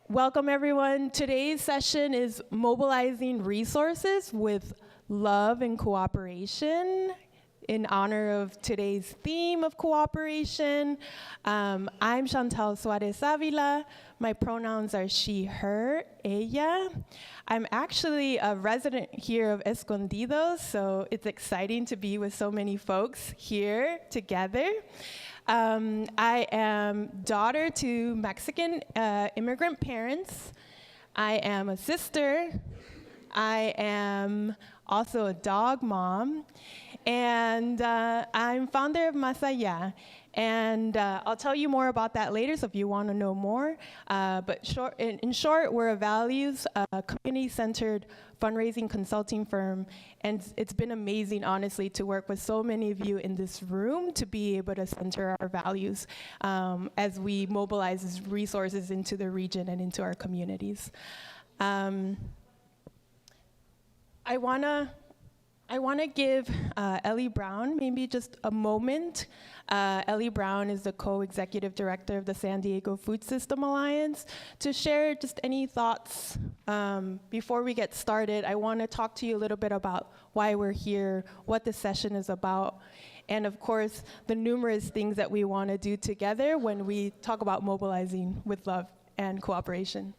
Welcome, everyone. Today's session is Mobilizing Resources with Love and Cooperation. In honor of today's theme of cooperation, I'm Chantal Suarez Avila. My pronouns are she, her, ella. I'm actually a resident here of Escondido, so it's exciting to be with so many folks here together. I am daughter to Mexican immigrant parents. I am a sister. I am also a dog mom. And I'm founder of Más Allá. And I'll tell you more about that later, so if you want to know more. But in short, we're a values, community-centered fundraising consulting firm. And it's been amazing, honestly, to work with so many of you in this room to be able to center our values as we mobilize resources into the region and into our communities. I want to give Ellie Brown maybe just a moment. Ellie Brown is the co-executive director of the San Diego Food System Alliance, to share just any thoughts. Before we get started, I want to talk to you a little bit about why we're here, what this session is about, and of course, the numerous things that we want to do together when we talk about mobilizing with love and cooperation.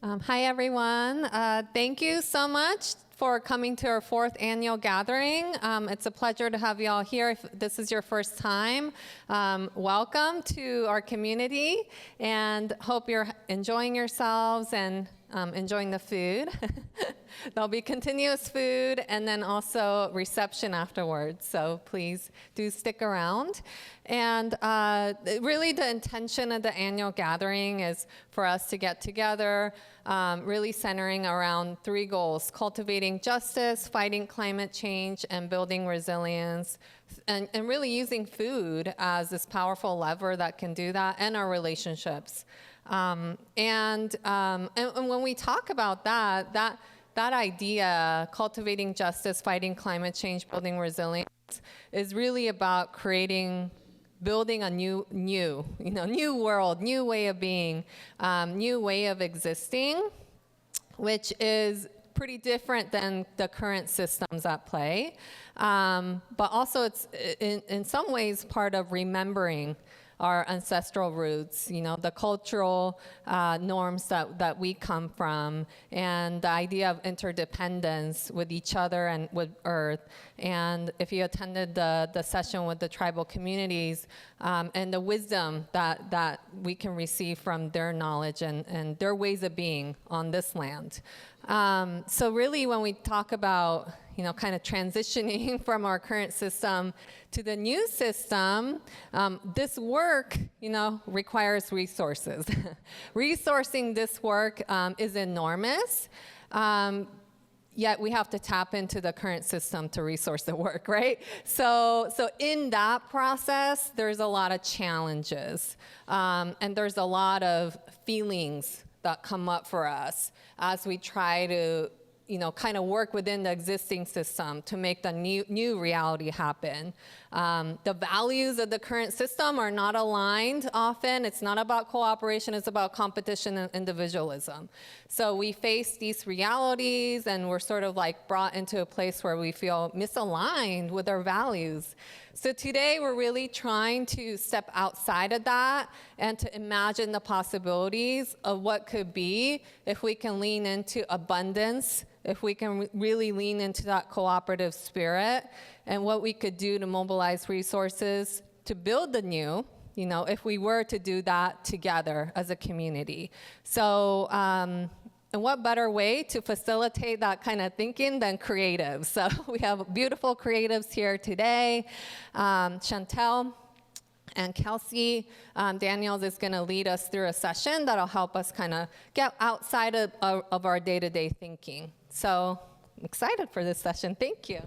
Hi, everyone. Thank you so much for coming to our 4th annual gathering. It's a pleasure to have you all here. If this is your first time, welcome to our community, and hope you're enjoying yourselves and enjoying the food. There'll be continuous food and then also reception afterwards, so please do stick around. And really the intention of the annual gathering is for us to get together, really centering around 3 goals: cultivating justice, fighting climate change, and building resilience, and really using food as this powerful lever that can do that, and our relationships. And when we talk about that idea, cultivating justice, fighting climate change, building resilience, is really about building a new world, new way of being, new way of existing, which is pretty different than the current systems at play. But also it's in some ways part of remembering our ancestral roots, the cultural norms that we come from, and the idea of interdependence with each other and with Earth. And if you attended the session with the tribal communities, and the wisdom that we can receive from their knowledge and their ways of being on this land. So really when we talk about kind of transitioning from our current system to the new system, this work, requires resources. Resourcing this work is enormous, yet we have to tap into the current system to resource the work, right? So in that process, there's a lot of challenges, and there's a lot of feelings that come up for us as we try to kind of work within the existing system to make the new reality happen. The values of the current system are not aligned often. It's not about cooperation, it's about competition and individualism. So we face these realities and we're sort of like brought into a place where we feel misaligned with our values. So today we're really trying to step outside of that and to imagine the possibilities of what could be if we can lean into abundance, if we can really lean into that cooperative spirit, and what we could do to mobilize resources to build the new, if we were to do that together as a community. So, and what better way to facilitate that kind of thinking than creatives? So we have beautiful creatives here today. Chantel and Kelsey Daniels is going to lead us through a session that'll help us kind of get outside of our day-to-day thinking. So I'm excited for this session. Thank you.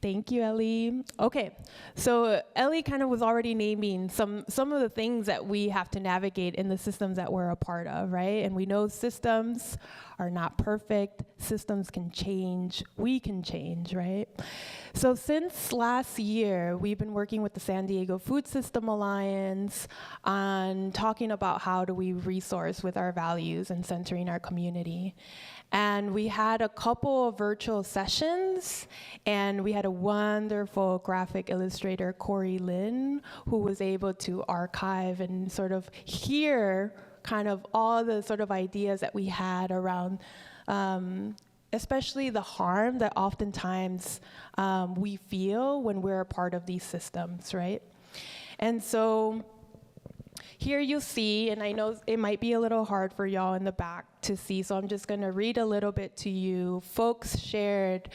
Thank you, Ellie. Okay, so Ellie kind of was already naming some of the things that we have to navigate in the systems that we're a part of, right? And we know systems are not perfect. Systems can change. We can change, right? So since last year, we've been working with the San Diego Food System Alliance on talking about how do we resource with our values and centering our community. And we had a couple of virtual sessions, and we had a wonderful graphic illustrator, Corey Lynn, who was able to archive and sort of hear kind of all the sort of ideas that we had around especially the harm that oftentimes we feel when we're a part of these systems, right? And so here you see, and I know it might be a little hard for y'all in the back to see, so I'm just gonna read a little bit to you. Folks shared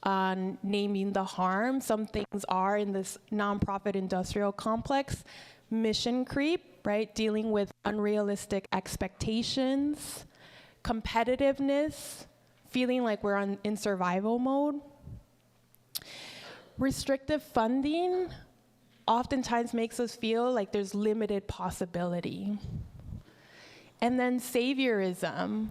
on naming the harm. Some things are in this nonprofit industrial complex. Mission creep, right? Dealing with unrealistic expectations, competitiveness, feeling like we're in survival mode. Restrictive funding oftentimes makes us feel like there's limited possibility. And then saviorism,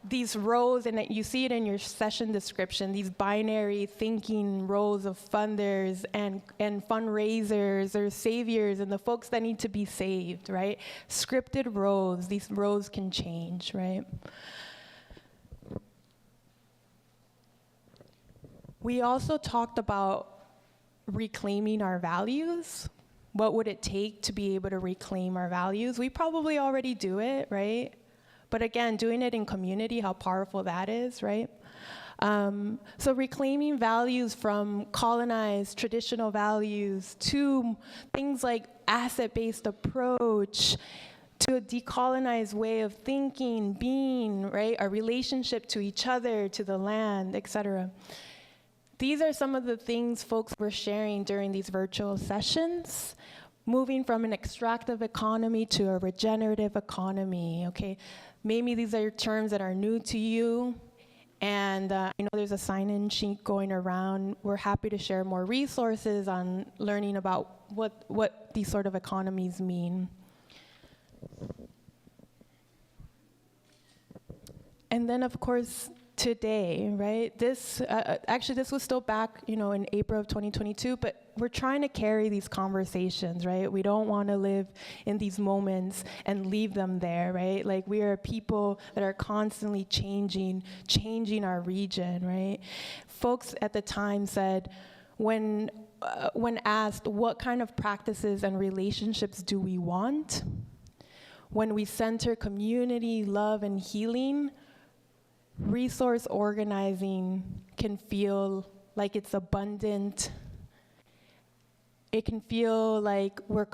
these roles, and you see it in your session description, these binary thinking roles of funders and fundraisers or saviors and the folks that need to be saved, right? Scripted roles, these roles can change, right? We also talked about reclaiming our values. What would it take to be able to reclaim our values? We probably already do it, right? But again, doing it in community, how powerful that is, right? So reclaiming values from colonized traditional values to things like asset-based approach, to a decolonized way of thinking, being, right? Our relationship to each other, to the land, et cetera. These are some of the things folks were sharing during these virtual sessions, moving from an extractive economy to a regenerative economy, okay? Maybe these are terms that are new to you, and I know there's a sign-in sheet going around. We're happy to share more resources on learning about what these sort of economies mean. And then, of course, today, right? This, actually, this was still back, in April of 2022, but we're trying to carry these conversations, right? We don't want to live in these moments and leave them there, right? Like, we are people that are constantly changing our region, right? Folks at the time said, when asked what kind of practices and relationships do we want, when we center community, love, and healing, resource organizing can feel like it's abundant. It can feel like we're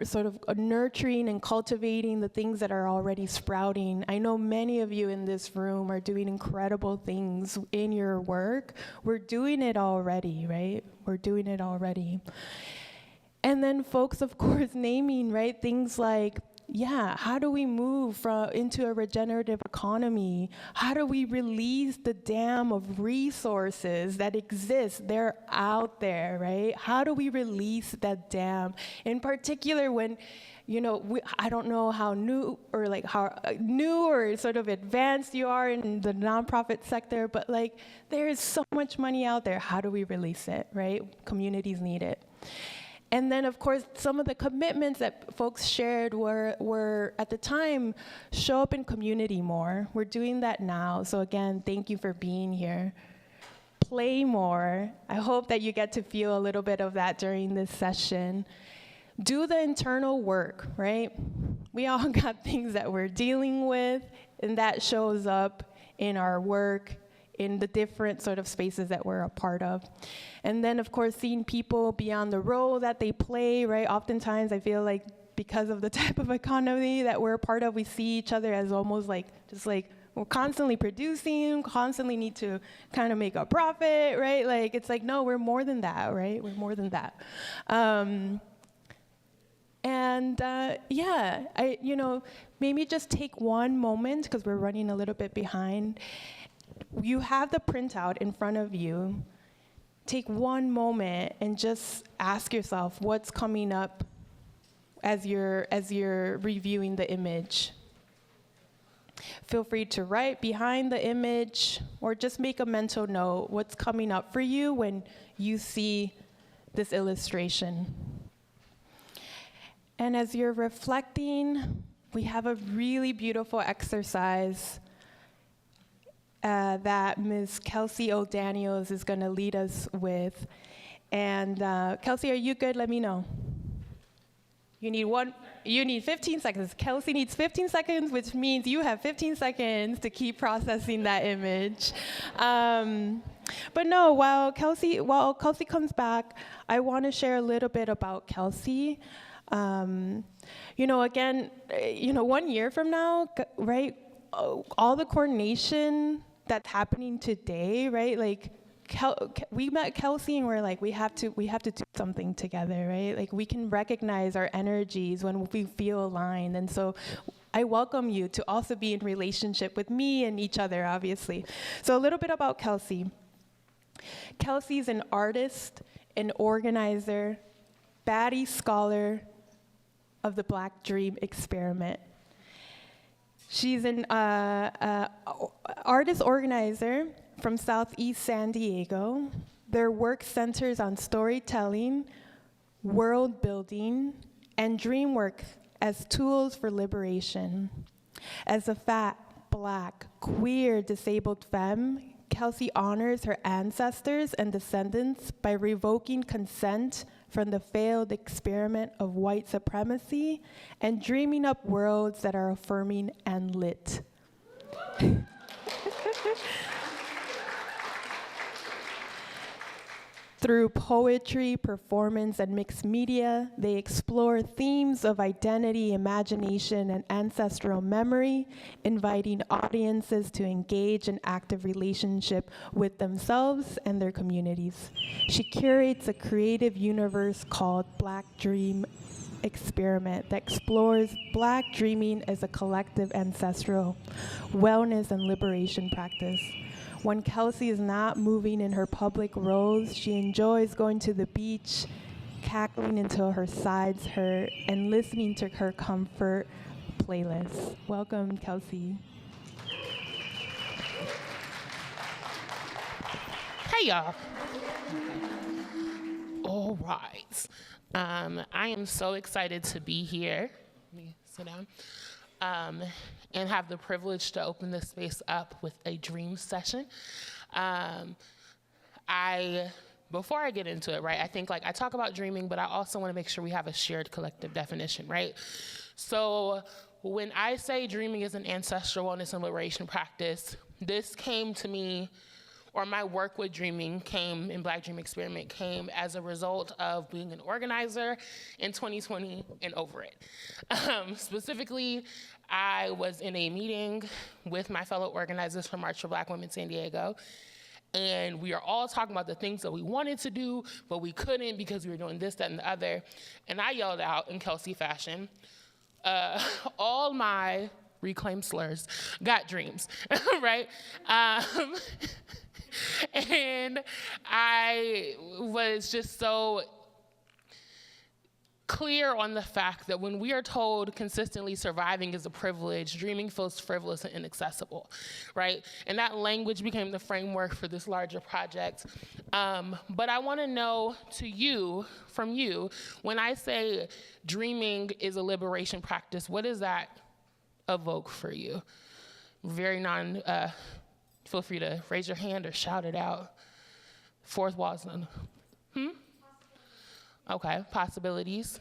sort of nurturing and cultivating the things that are already sprouting. I know many of you in this room are doing incredible things in your work. We're doing it already, right? We're doing it already. And then folks, of course, naming, right, things like, how do we move into a regenerative economy? How do we release the dam of resources that exist? They're out there, right? How do we release that dam? In particular, when, I don't know how new or sort of advanced you are in the nonprofit sector, but there is so much money out there. How do we release it, right? Communities need it. And then, of course, some of the commitments that folks shared were at the time, show up in community more. We're doing that now. So again, thank you for being here. Play more. I hope that you get to feel a little bit of that during this session. Do the internal work, right? We all got things that we're dealing with, and that shows up in our work, in the different sort of spaces that we're a part of. And then, of course, seeing people beyond the role that they play, right? Oftentimes, I feel like because of the type of economy that we're a part of, we see each other as almost we're constantly producing, constantly need to kind of make a profit, right? It's like, no, we're more than that, right? We're more than that. Maybe just take one moment, because we're running a little bit behind. You have the printout in front of you. take one moment and just ask yourself what's coming up as you're reviewing the image. Feel free to write behind the image or just make a mental note what's coming up for you when you see this illustration. And as you're reflecting, we have a really beautiful exercise that Ms. Kelsey O'Daniels is going to lead us with. And Kelsey, are you good? Let me know. You need 15 seconds. Kelsey needs 15 seconds, which means you have 15 seconds to keep processing that image. But no, while Kelsey comes back, I want to share a little bit about Kelsey. Again, 1 year from now, right, all the coordination that's happening today, right, like, we met Kelsey and we're like, we have to do something together, right? Like, we can recognize our energies when we feel aligned. And so I welcome you to also be in relationship with me and each other, obviously. So a little bit about Kelsey. Kelsey's an artist, an organizer, Batty Scholar of the Black Dream Experiment. She's an artist organizer from Southeast San Diego. Their work centers on storytelling, world building, and dream work as tools for liberation. As a fat, Black, queer, disabled femme, Kelsey honors her ancestors and descendants by revoking consent from the failed experiment of white supremacy and dreaming up worlds that are affirming and lit. Through poetry, performance, and mixed media, they explore themes of identity, imagination, and ancestral memory, inviting audiences to engage in active relationship with themselves and their communities. She curates a creative universe called Black Dream Experiment that explores Black dreaming as a collective ancestral wellness and liberation practice. When Kelsey is not moving in her public roles, she enjoys going to the beach, cackling until her sides hurt, and listening to her comfort playlist. Welcome, Kelsey. Hey, y'all. All right. I am so excited to be here. Let me sit down. And have the privilege to open this space up with a dream session. Before I get into it, right, I think, like, I talk about dreaming, but I also want to make sure we have a shared collective definition, right? So when I say dreaming is an ancestral wellness and liberation practice, this came to me, or my work with dreaming came, in Black Dream Experiment, came as a result of being an organizer in 2020 and over it. Specifically, I was in a meeting with my fellow organizers from March for Black Women San Diego, and we are all talking about the things that we wanted to do, but we couldn't because we were doing this, that, and the other. And I yelled out in Kelsey fashion, all my reclaimed slurs got dreams, right? And I was just so clear on the fact that when we are told consistently surviving is a privilege, dreaming feels frivolous and inaccessible, right? And that language became the framework for this larger project. But I want to know from you, when I say dreaming is a liberation practice, what does that evoke for you? Feel free to raise your hand or shout it out. Fourth wall's none. Okay, possibilities.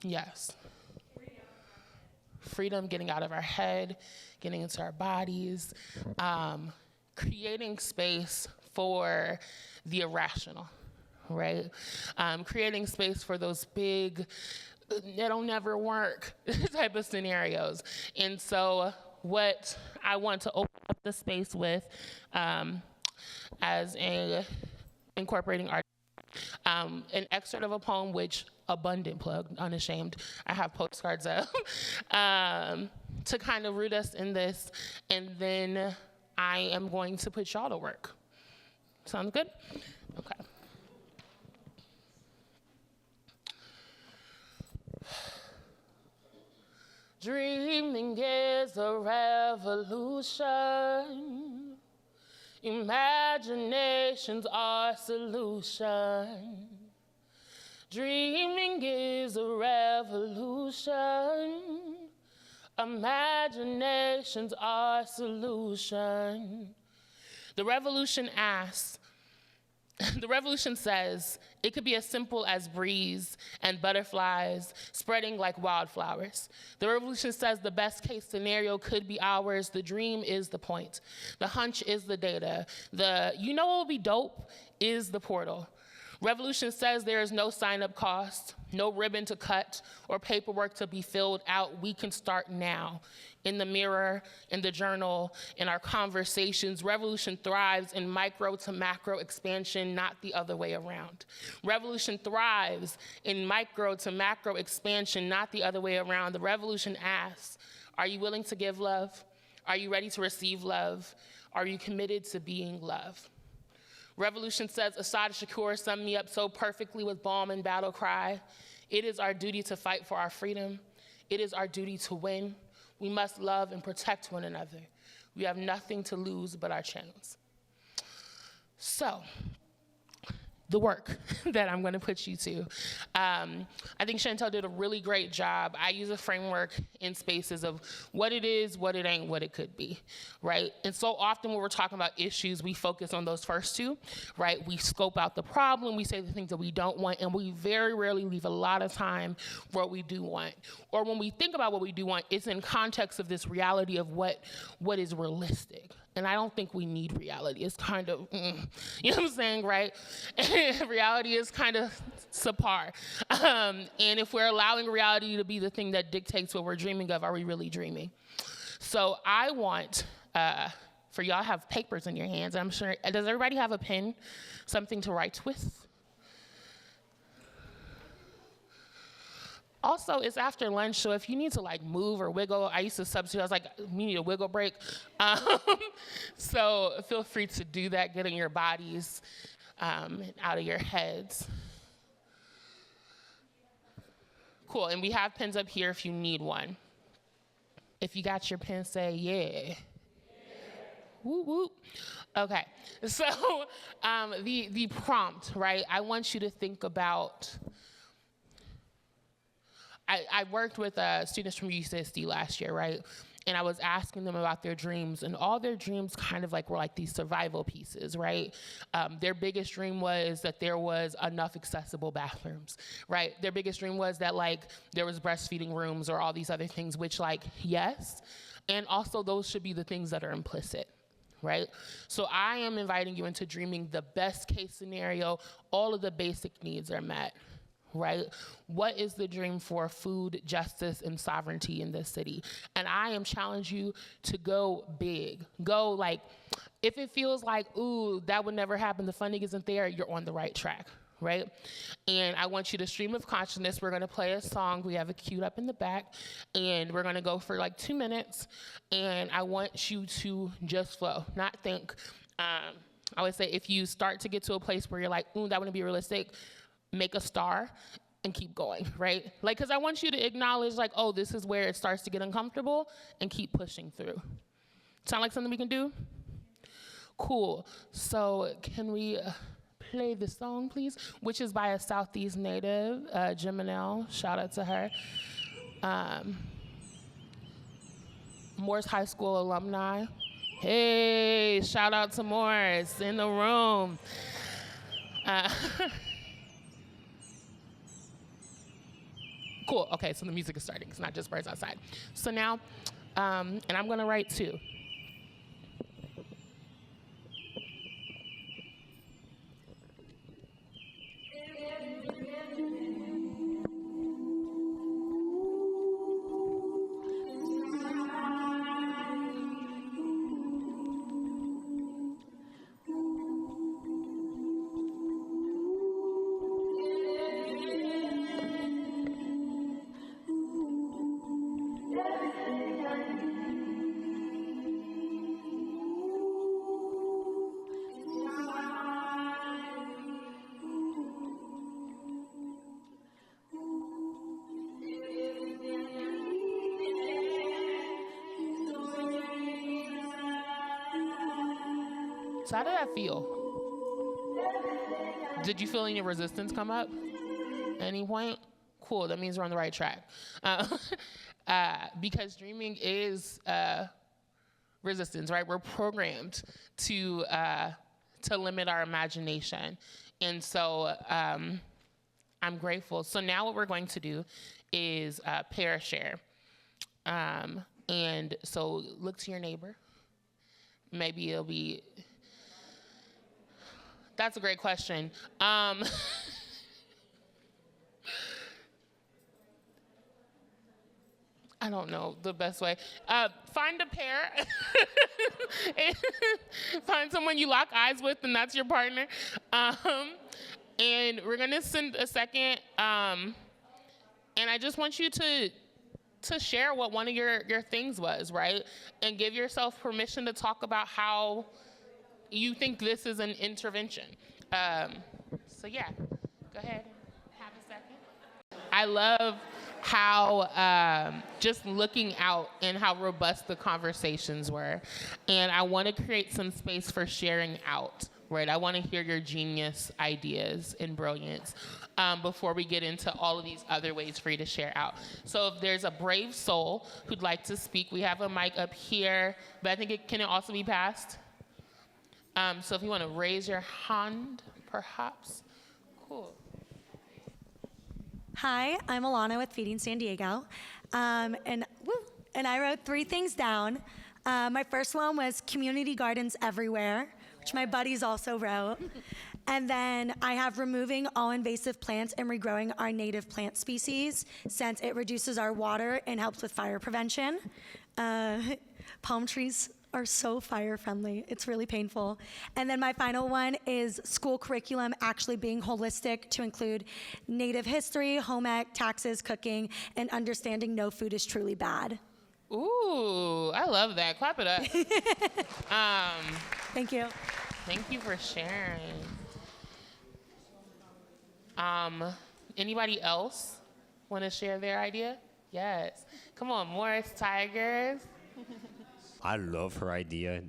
Yes. Freedom, getting out of our head, getting into our bodies, creating space for the irrational, right? Creating space for those big, it'll never work type of scenarios. And so what I want to open up the space with, as a incorporating art, an excerpt of a poem, which abundant plug, unashamed, I have postcards of, to kind of root us in this, and then I am going to put y'all to work. Sounds good? Okay. Dreaming is a revolution. Imagination's our solution. Dreaming is a revolution. Imagination's our solution. The revolution asks, the revolution says it could be as simple as breeze and butterflies spreading like wildflowers. The revolution says the best case scenario could be ours. The dream is the point. The hunch is the data. The you know what will be dope is the portal. Revolution says there is no sign-up cost, no ribbon to cut, or paperwork to be filled out. We can start now. In the mirror, in the journal, in our conversations, revolution thrives in micro to macro expansion, not the other way around. Revolution thrives in micro to macro expansion, not the other way around. The revolution asks, are you willing to give love? Are you ready to receive love? Are you committed to being love? Revolution says, Assad Shakur summed me up so perfectly with balm and battle cry. It is our duty to fight for our freedom. It is our duty to win. We must love and protect one another. We have nothing to lose but our channels. So, the work that I'm gonna put you to. I think Chantel did a really great job. I use a framework in spaces of what it is, what it ain't, what it could be, right? And so often when we're talking about issues, we focus on those first two, right? We scope out the problem, we say the things that we don't want, and we very rarely leave a lot of time for what we do want. Or when we think about what we do want, it's in context of this reality of what is realistic. And I don't think we need reality. It's kind of, you know what I'm saying, right? Reality is kind of subpar. And if we're allowing reality to be the thing that dictates what we're dreaming of, are we really dreaming? So I want, for y'all have papers in your hands. I'm sure, does everybody have a pen? Something to write with? Also, it's after lunch, so if you need to like move or wiggle, I used to substitute, I was like, we need a wiggle break. So feel free to do that, getting your bodies out of your heads. Cool, and we have pens up here if you need one. If you got your pen, say yeah. Whoop, whoop. Okay, so the prompt, right? I want you to think about, I worked with students from UCSD last year, right? And I was asking them about their dreams, and all their dreams kind of like were like these survival pieces, right? Their biggest dream was that there was enough accessible bathrooms, right? Their biggest dream was that like there was breastfeeding rooms or all these other things, which like, yes, and also those should be the things that are implicit, right? So I am inviting you into dreaming the best case scenario, all of the basic needs are met. Right? What is the dream for food, justice, and sovereignty in this city? And I am challenging you to go big. Go like, if it feels like, ooh, that would never happen, the funding isn't there, you're on the right track, right? And I want you to stream of consciousness. We're gonna play a song. We have it queued up in the back, and we're gonna go for like 2 minutes. And I want you to just flow, not think. I always say, if you start to get to a place where you're like, ooh, that wouldn't be realistic, make a star and keep going, right? Like, because I want you to acknowledge like, oh, this is where it starts to get uncomfortable, and keep pushing through. Sound like something we can do? Cool. So can we play the song, please? Which is by a Southeast native, Jiminelle. Shout out to her. Morris High School alumni. Hey, shout out to Morris in the room. Cool, okay, so the music is starting. It's not just birds outside. So now, and I'm gonna write too. So how did that feel? Did you feel any resistance come up at any point? Cool, that means we're on the right track. Because dreaming is resistance, right? We're programmed to limit our imagination. And so I'm grateful. So now what we're going to do is pair share. And so look to your neighbor. Maybe it'll be, that's a great question. I don't know the best way. Find a pair. Find someone you lock eyes with, and that's your partner. And we're gonna send a second. And I just want you to share what one of your things was, right? And give yourself permission to talk about how you think this is an intervention. So yeah, go ahead, have a second. I love how just looking out and how robust the conversations were. And I want to create some space for sharing out, right? I want to hear your genius ideas and brilliance before we get into all of these other ways for you to share out. So if there's a brave soul who'd like to speak, we have a mic up here, but I think it can also be passed. So if you want to raise your hand, perhaps. Cool. Hi, I'm Alana with Feeding San Diego, and I wrote 3 things down. My first one was community gardens everywhere, which my buddies also wrote. And then I have removing all invasive plants and regrowing our native plant species, since it reduces our water and helps with fire prevention. Palm trees are so fire friendly. It's really painful. And then my final one is school curriculum actually being holistic to include native history, home ec, taxes, cooking, and understanding no food is truly bad. Ooh, I love that. Clap it up. Thank you. Thank you for sharing. Anybody else want to share their idea? Yes. Come on, Morris Tigers. I love her idea.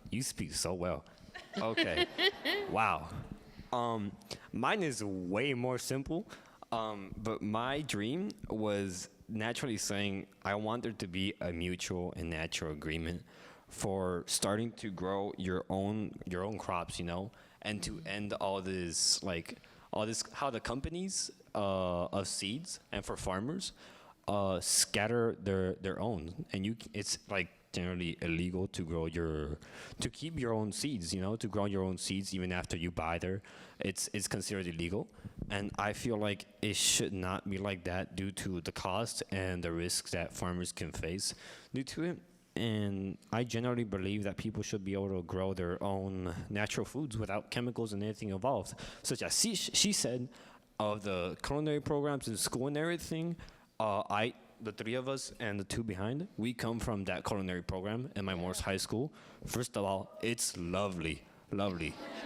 You speak so well. Okay. Wow. Mine is way more simple. But my dream was naturally saying I want there to be a mutual and natural agreement for starting to grow your own crops, and to end all this how the companies of seeds and for farmers scatter their own, and it's like generally illegal to keep your own seeds, to grow your own seeds even after you buy there. It's considered illegal, and I feel like it should not be like that due to the cost and the risks that farmers can face due to it. And I generally believe that people should be able to grow their own natural foods without chemicals and anything involved, such as she said of the culinary programs in school and everything. The 3 of us and the 2 behind, we come from that culinary program in my Morse High School. First of all, it's lovely.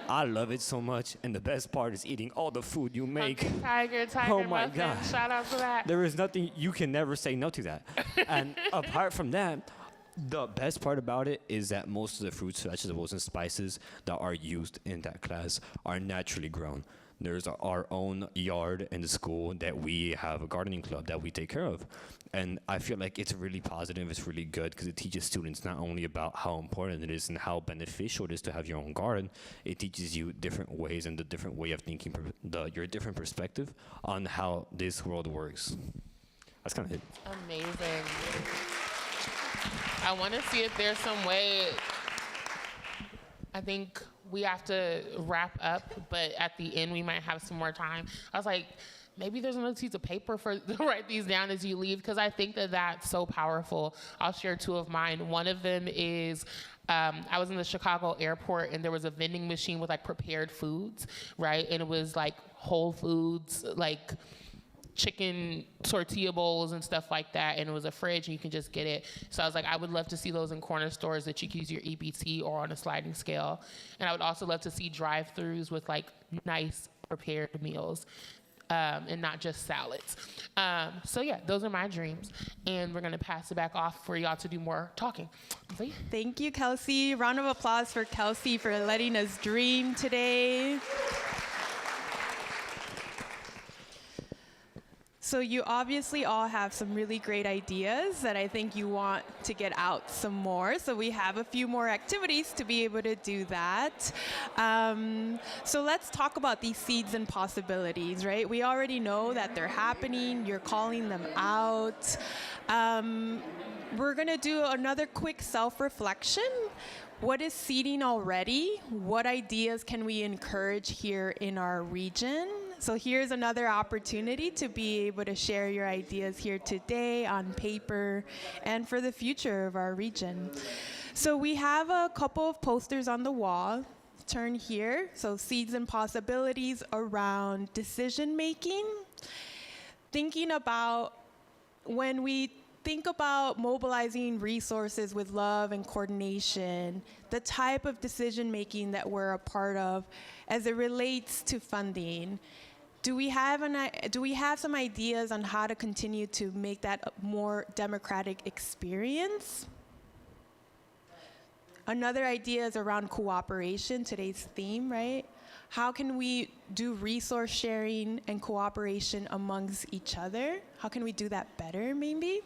I love it so much, and the best part is eating all the food you make. Tiger, Oh my muffin. God. Shout out to that. There is nothing, you can never say no to that. And apart from that, the best part about it is that most of the fruits, vegetables, and spices that are used in that class are naturally grown. There's our own yard in the school that we have a gardening club that we take care of. And I feel like it's really positive, it's really good, because it teaches students not only about how important it is and how beneficial it is to have your own garden, it teaches you different ways and the different way of thinking, your different perspective on how this world works. That's kind of it. Amazing. I want to see if there's some way. I think we have to wrap up, but at the end we might have some more time. I was like, maybe there's another piece of paper to write these down as you leave, because I think that that's so powerful. I'll share 2 of mine. One of them is I was in the Chicago airport, and there was a vending machine with prepared foods, right? And it was Whole Foods, chicken tortilla bowls and stuff like that, and it was a fridge and you can just get it. So I was like, I would love to see those in corner stores that you can use your EBT or on a sliding scale. And I would also love to see drive-throughs with nice prepared meals. and not just salads. So yeah, those are my dreams. And we're gonna pass it back off for y'all to do more talking. So, yeah. Thank you, Kelsey. Round of applause for Kelsey for letting us dream today. So you obviously all have some really great ideas that I think you want to get out some more. So we have a few more activities to be able to do that. So let's talk about these seeds and possibilities, right? We already know that they're happening. You're calling them out. We're gonna do another quick self-reflection. What is seeding already? What ideas can we encourage here in our region? So here's another opportunity to be able to share your ideas here today on paper and for the future of our region. So we have a couple of posters on the wall. Turn here. So seeds and possibilities around decision making. Thinking about when we think about mobilizing resources with love and coordination, the type of decision making that we're a part of as it relates to funding. Do we have some ideas on how to continue to make that a more democratic experience? Another idea is around cooperation, today's theme, right? How can we do resource sharing and cooperation amongst each other? How can we do that better, maybe?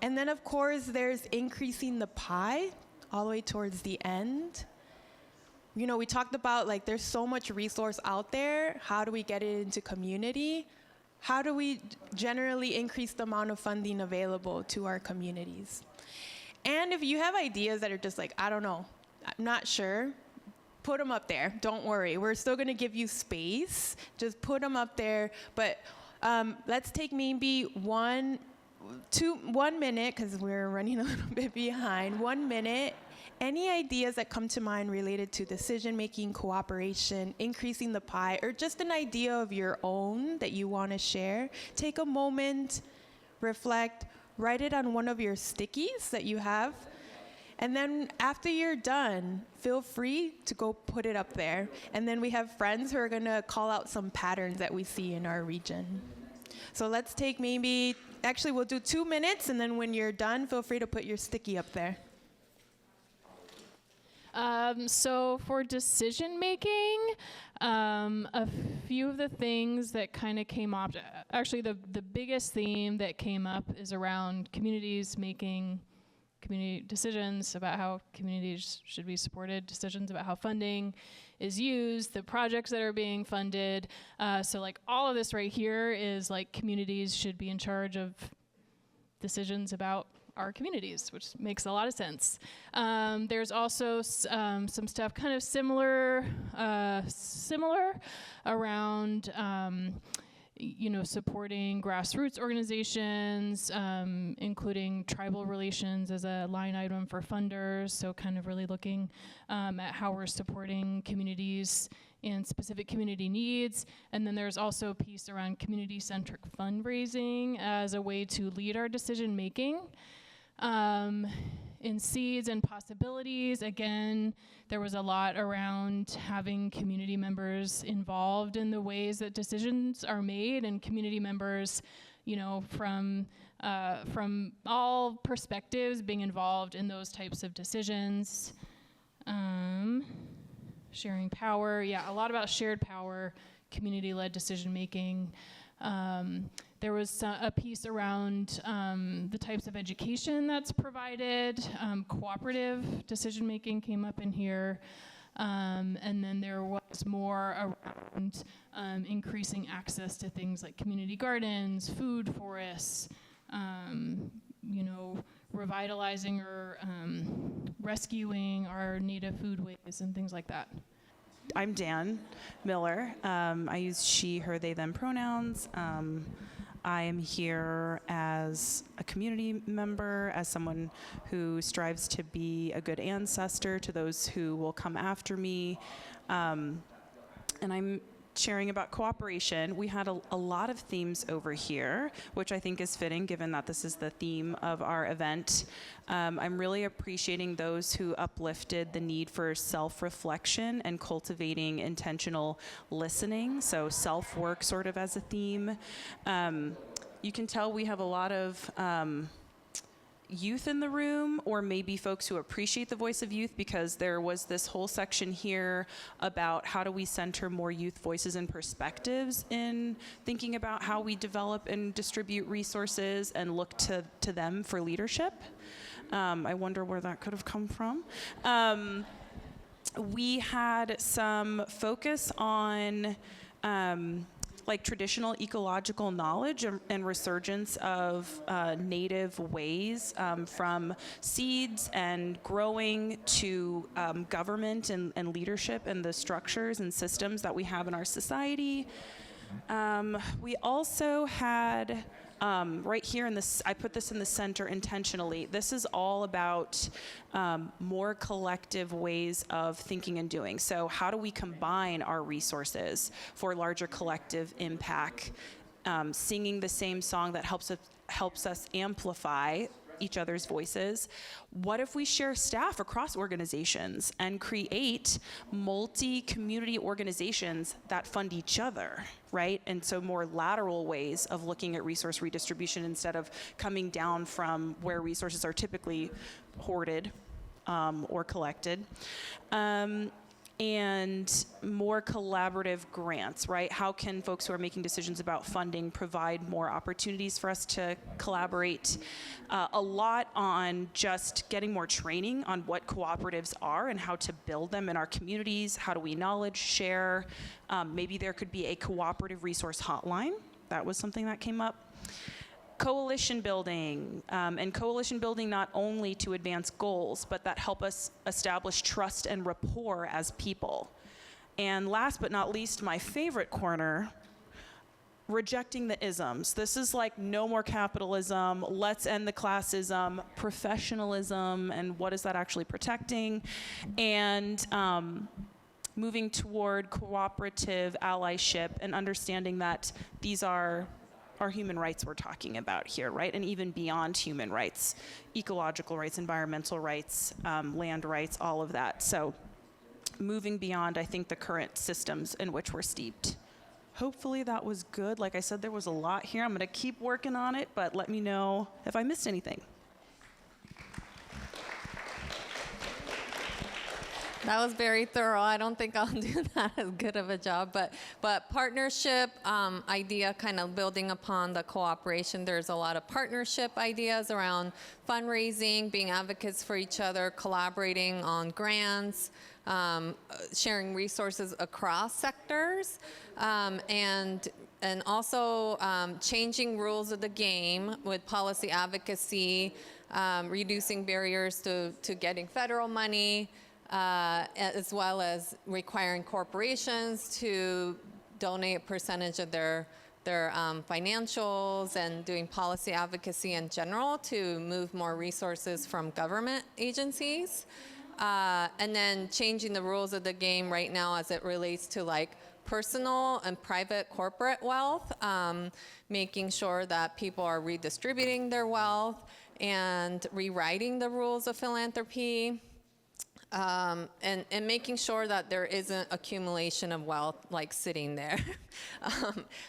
And then, of course, there's increasing the pie all the way towards the end. You know, we talked about, like, there's so much resource out there. How do we get it into community? How do we generally increase the amount of funding available to our communities? And if you have ideas that are just like, I don't know, I'm not sure, put them up there. Don't worry. We're still going to give you space. Just put them up there. But let's take maybe 1 minute, because we're running a little bit behind. 1 minute. Any ideas that come to mind related to decision-making, cooperation, increasing the pie, or just an idea of your own that you want to share? Take a moment, reflect, write it on one of your stickies that you have, and then after you're done, feel free to go put it up there. And then we have friends who are going to call out some patterns that we see in our region. So let's take actually we'll do 2 minutes, and then when you're done, feel free to put your sticky up there. So for decision making, a few of the things that kind of came up, actually the biggest theme that came up is around communities making community decisions about how communities should be supported, decisions about how funding is used, the projects that are being funded. So like all of this right here is like communities should be in charge of decisions about our communities, which makes a lot of sense. There's also some stuff kind of similar around supporting grassroots organizations, including tribal relations as a line item for funders. So kind of really looking at how we're supporting communities and specific community needs. And then there's also a piece around community-centric fundraising as a way to lead our decision making. In seeds and possibilities, again, there was a lot around having community members involved in the ways that decisions are made, and community members, from all perspectives being involved in those types of decisions. Sharing power, a lot about shared power, community-led decision making. There was a piece around the types of education that's provided. Cooperative decision-making came up in here. And then there was more around increasing access to things like community gardens, food forests, revitalizing or rescuing our native foodways and things like that. I'm Dan Miller. I use she, her, they, them pronouns. I am here as a community member, as someone who strives to be a good ancestor to those who will come after me. And I'm sharing about cooperation, we had a lot of themes over here, which I think is fitting given that this is the theme of our event. I'm really appreciating those who uplifted the need for self-reflection and cultivating intentional listening, so self-work sort of as a theme. You can tell we have a lot of youth in the room, or maybe folks who appreciate the voice of youth, because there was this whole section here about how do we center more youth voices and perspectives in thinking about how we develop and distribute resources and look to them for leadership. I wonder where that could have come from. We had some focus on like traditional ecological knowledge and resurgence of native ways, from seeds and growing to government and leadership and the structures and systems that we have in our society. We also had right here in this, I put this in the center intentionally. This is all about more collective ways of thinking and doing. So how do we combine our resources for larger collective impact? Singing the same song that helps us amplify each other's voices. What if we share staff across organizations and create multi-community organizations that fund each other, right? And so more lateral ways of looking at resource redistribution instead of coming down from where resources are typically hoarded or collected. And more collaborative grants, right? How can folks who are making decisions about funding provide more opportunities for us to collaborate? A lot on just getting more training on what cooperatives are and how to build them in our communities. How do we knowledge share? Maybe there could be a cooperative resource hotline. That was something that came up. Coalition building, and coalition building not only to advance goals, but that help us establish trust and rapport as people. And last but not least, my favorite corner, rejecting the isms. This is like no more capitalism, let's end the classism, professionalism, and what is that actually protecting? And moving toward cooperative allyship and understanding that these are our human rights we're talking about here, right? And even beyond human rights, ecological rights, environmental rights, land rights, all of that. So moving beyond, I think, the current systems in which we're steeped. Hopefully that was good. Like I said, there was a lot here. I'm gonna keep working on it, but let me know if I missed anything. That was very thorough. I don't think I'll do that as good of a job, but partnership idea, kind of building upon the cooperation. There's a lot of partnership ideas around fundraising, being advocates for each other, collaborating on grants, sharing resources across sectors, and also changing rules of the game with policy advocacy, reducing barriers to getting federal money, as well as requiring corporations to donate a percentage of their financials, and doing policy advocacy in general to move more resources from government agencies. And then changing the rules of the game right now as it relates to like personal and private corporate wealth, making sure that people are redistributing their wealth and rewriting the rules of philanthropy. And making sure that there isn't accumulation of wealth like sitting there,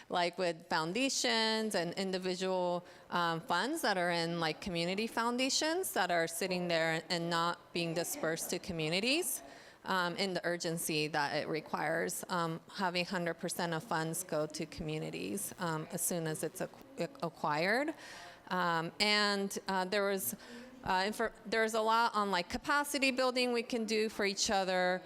like with foundations and individual funds that are in like community foundations that are sitting there and not being dispersed to communities in the urgency that it requires, having 100% of funds go to communities as soon as it's acquired. And there's a lot on like capacity building we can do for each other,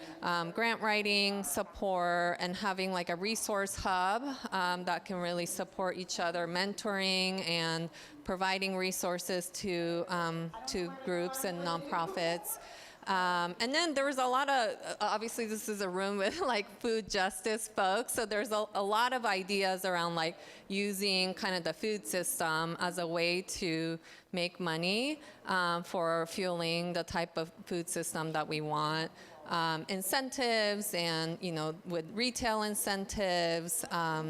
grant writing, support, and having like a resource hub that can really support each other, mentoring and providing resources to groups and nonprofits. And then there was a lot of, obviously this is a room with like food justice folks, so there's a lot of ideas around like using kind of the food system as a way to make money for fueling the type of food system that we want. incentives and, with retail incentives,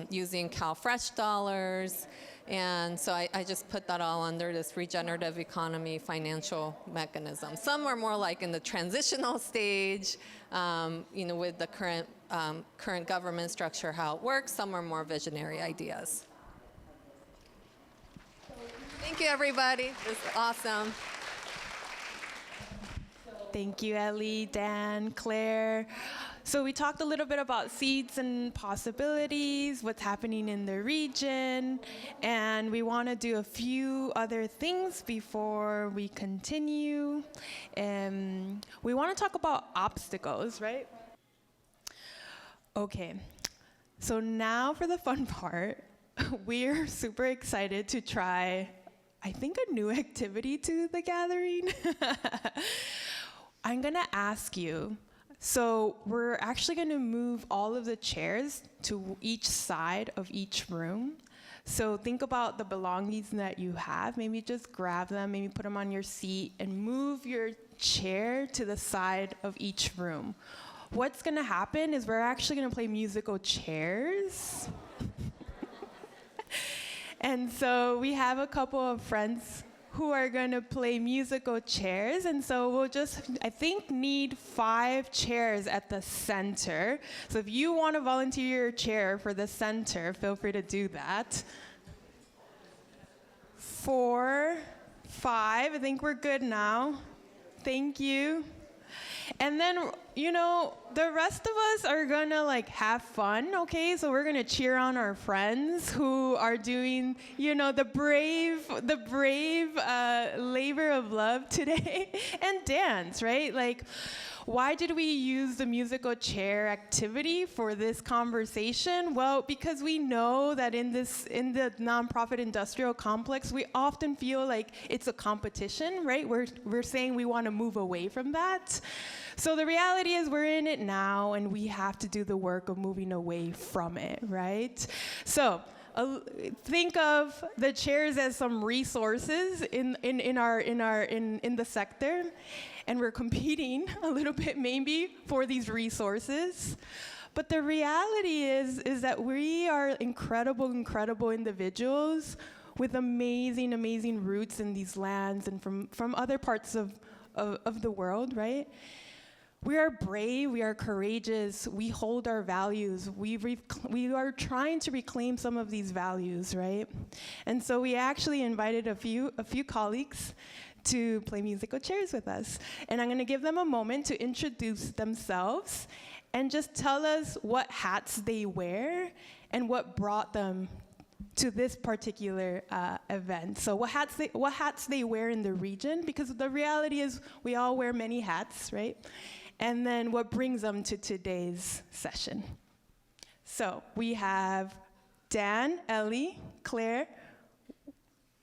using CalFresh dollars. And so I just put that all under this regenerative economy financial mechanism. Some are more like in the transitional stage, with the current government structure, how it works. Some are more visionary ideas. Thank you, everybody. This is awesome. Thank you, Ellie, Dan, Claire. So we talked a little bit about seeds and possibilities, what's happening in the region, and we want to do a few other things before we continue. We want to talk about obstacles, right? Okay, so now for the fun part. We're super excited to try, I think, a new activity to the gathering. I'm gonna ask you, so we're actually gonna move all of the chairs to each side of each room. So think about the belongings that you have. Maybe just grab them, maybe put them on your seat, and move your chair to the side of each room. What's gonna happen is we're actually gonna play musical chairs. And so we have a couple of friends who are going to play musical chairs. And so we'll just, I think, need 5 chairs at the center. So if you want to volunteer your chair for the center, feel free to do that. 4, 5, I think we're good now. Thank you. And then, the rest of us are gonna have fun, okay? So we're gonna cheer on our friends who are doing, the brave labor of love today and dance, right? Why did we use the musical chair activity for this conversation? Well, because we know that in the nonprofit industrial complex, we often feel like it's a competition, right? We're saying we want to move away from that. So the reality is we're in it now, and we have to do the work of moving away from it, right? So think of the chairs as some resources in the sector, and we're competing a little bit maybe for these resources. But the reality is that we are incredible individuals with amazing roots in these lands and from other parts of the world, right? We are brave, we are courageous, we hold our values, we are trying to reclaim some of these values, right? And so we actually invited a few colleagues to play musical chairs with us. And I'm gonna give them a moment to introduce themselves and just tell us what hats they wear and what brought them to this particular event. So what hats they wear in the region, because the reality is we all wear many hats, right? And then what brings them to today's session. So we have Dan, Ellie, Claire,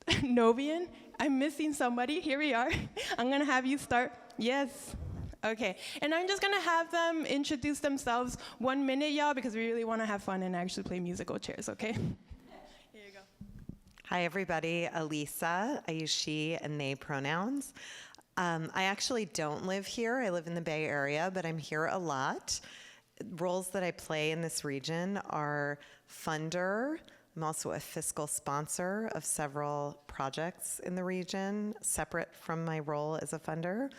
Novian. I'm missing somebody. Here we are. I'm gonna have you start. Yes. Okay. And I'm just gonna have them introduce themselves 1 minute, y'all, because we really wanna have fun and actually play musical chairs, okay? Here you go. Hi, everybody. Elisa. I use she and they pronouns. I actually don't live here. I live in the Bay Area, but I'm here a lot. Roles that I play in this region are funder. I'm also a fiscal sponsor of several projects in the region, separate from my role as a funder.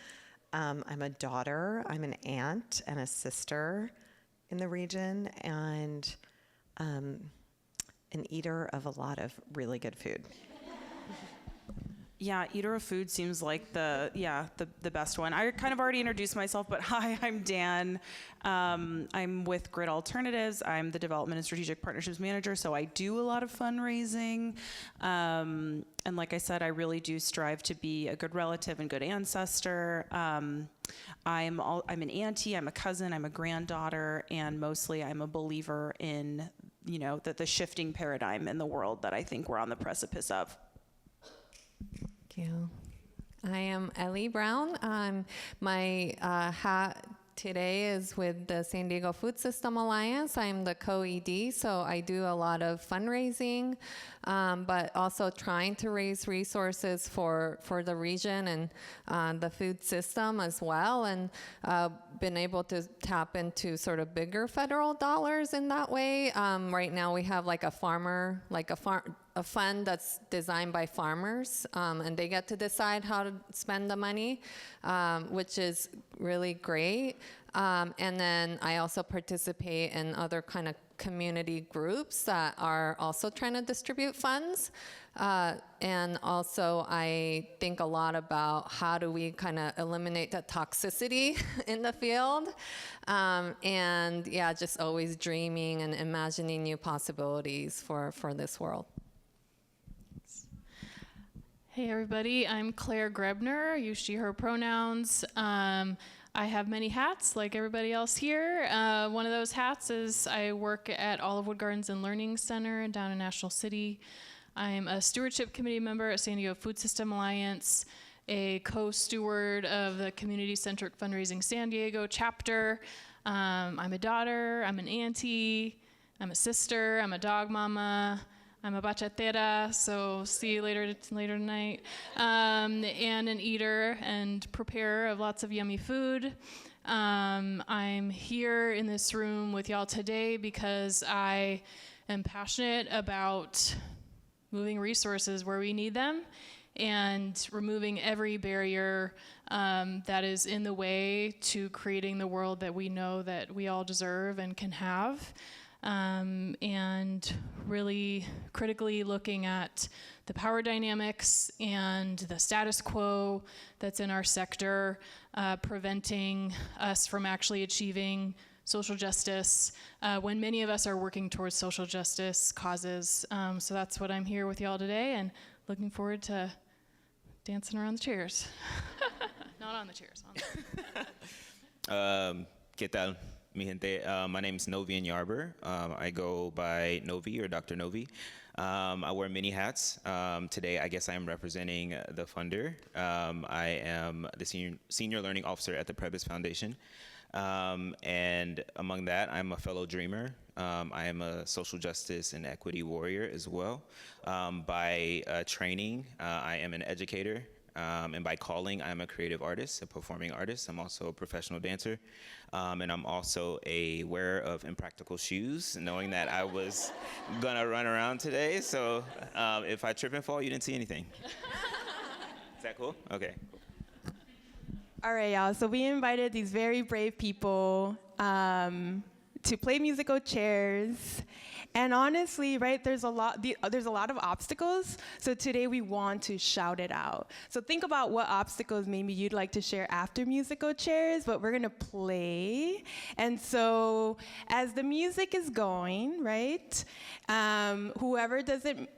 I'm a daughter, I'm an aunt and a sister in the region, and an eater of a lot of really good food. Yeah, eater of food seems like the best one. I kind of already introduced myself, but hi, I'm Dan. I'm with Grid Alternatives. I'm the Development and Strategic Partnerships Manager, so I do a lot of fundraising. And like I said, I really do strive to be a good relative and good ancestor. I'm an auntie, I'm a cousin, I'm a granddaughter, and mostly I'm a believer in, the shifting paradigm in the world that I think we're on the precipice of. Thank you. I am Ellie Brown. My hat today is with the San Diego Food System Alliance. I'm the co-ED, so I do a lot of fundraising but also trying to raise resources for the region and the food system as well, and been able to tap into sort of bigger federal dollars in that way. Right now we have like a fund that's designed by farmers, and they get to decide how to spend the money, which is really great. And then I also participate in other kind of community groups that are also trying to distribute funds. And also I think a lot about how do we kind of eliminate the toxicity in the field. And yeah, just always dreaming and imagining new possibilities for this world. Hey everybody, I'm Claire Grebner. I use she, her pronouns. I have many hats like everybody else here. One of those hats is I work at Olive Wood Gardens and Learning Center down in National City. I'm a stewardship committee member at San Diego Food System Alliance, a co-steward of the Community-Centric Fundraising San Diego chapter. I'm a daughter, I'm an auntie, I'm a sister, I'm a dog mama, I'm a bachatera, so see you later tonight, and an eater and preparer of lots of yummy food. I'm here in this room with y'all today because I am passionate about moving resources where we need them and removing every barrier that is in the way to creating the world that we know that we all deserve and can have. And really critically looking at the power dynamics and the status quo that's in our sector, preventing us from actually achieving social justice when many of us are working towards social justice causes. So that's what I'm here with y'all today, and looking forward to dancing around the chairs. Not on the chairs. ¿Qué tal, mi gente? My name is Novi Yarber. I go by Novi or Dr. Novi. I wear many hats. Today, I guess I am representing the funder. I am the senior learning officer at the Prebys Foundation. And among that, I'm a fellow dreamer. I am a social justice and equity warrior as well. By training, I am an educator. And by calling, I'm a creative artist, a performing artist. I'm also a professional dancer. And I'm also a wearer of impractical shoes, knowing that I was gonna run around today. So if I trip and fall, you didn't see anything. Is that cool? Okay. All right, y'all. So we invited these very brave people to play musical chairs. And honestly, right, there's a lot of obstacles. So today we want to shout it out. So think about what obstacles maybe you'd like to share after musical chairs, but we're gonna play. And so as the music is going, right, whoever doesn't,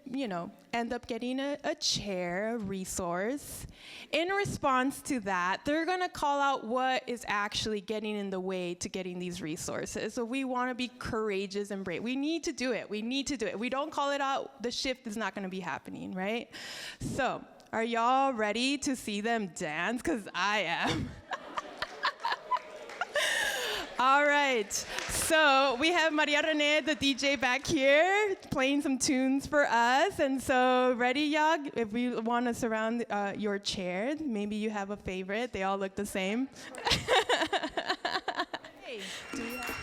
end up getting a chair, a resource, in response to that, they're gonna call out what is actually getting in the way to getting these resources. So we wanna be courageous and brave. We need to do it. We need to do it. If we don't call it out, the shift is not gonna be happening, right? So, are y'all ready to see them dance? Because I am. All right, so we have Maria Rene, the DJ, back here, playing some tunes for us. And so, ready, y'all? If we want to surround your chair, maybe you have a favorite. They all look the same. Hey, do we have...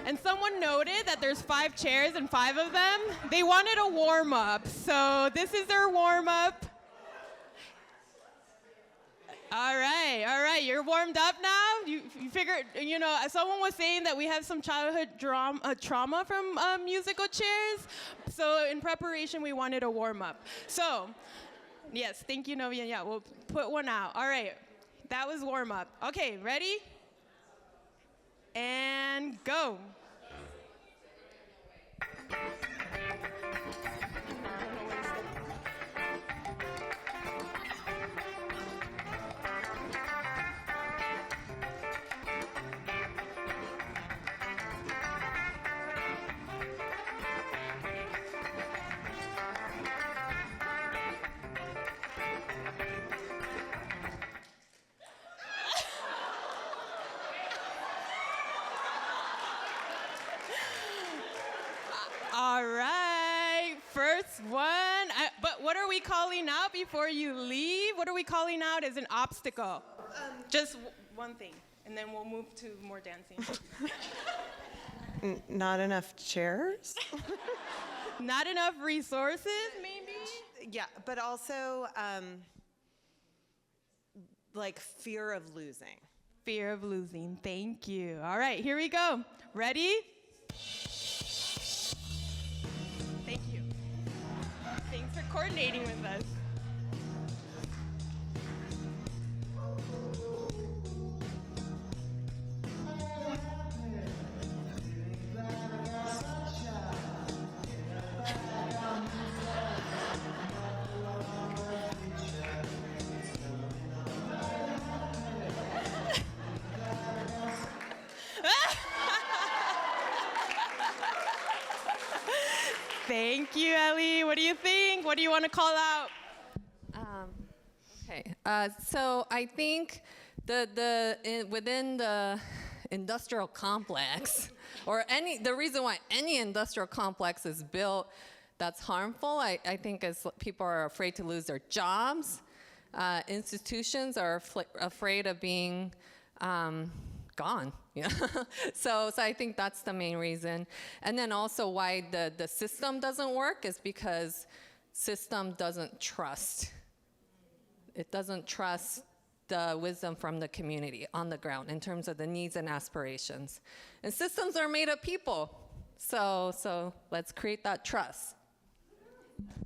And someone noted that there's 5 chairs and 5 of them. They wanted a warm-up, so this is their warm-up. All right, you're warmed up now? You figured, someone was saying that we have some childhood trauma from musical chairs. So in preparation, we wanted a warm-up. So, yes, thank you, Novia. Yeah, we'll put one out. All right, that was warm-up. Okay, ready? And go. what are we calling out before you leave? What are we calling out as an obstacle? Just one thing, and then we'll move to more dancing. Not enough chairs? Not enough resources, maybe? Yeah, but also like fear of losing. Fear of losing. Thank you. All right, here we go. Ready? Thank you. Thanks for coordinating with us. Thank you, Ellie. What do you think? What do you want to call out? Okay, so I think within the industrial complex, or the reason why any industrial complex is built that's harmful, I think is people are afraid to lose their jobs. Institutions are afraid of being gone. Yeah. So I think that's the main reason. And then also why the system doesn't work is because system doesn't trust. It doesn't trust the wisdom from the community on the ground in terms of the needs and aspirations. And systems are made of people. So let's create that trust.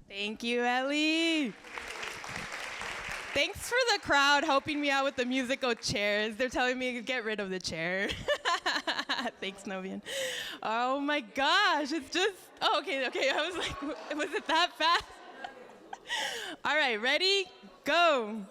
Thank you, Ellie. Thanks for the crowd helping me out with the musical chairs. They're telling me to get rid of the chair. Thanks, Novian. Oh my gosh, it's just, okay. I was like, was it that fast? All right, ready? Go.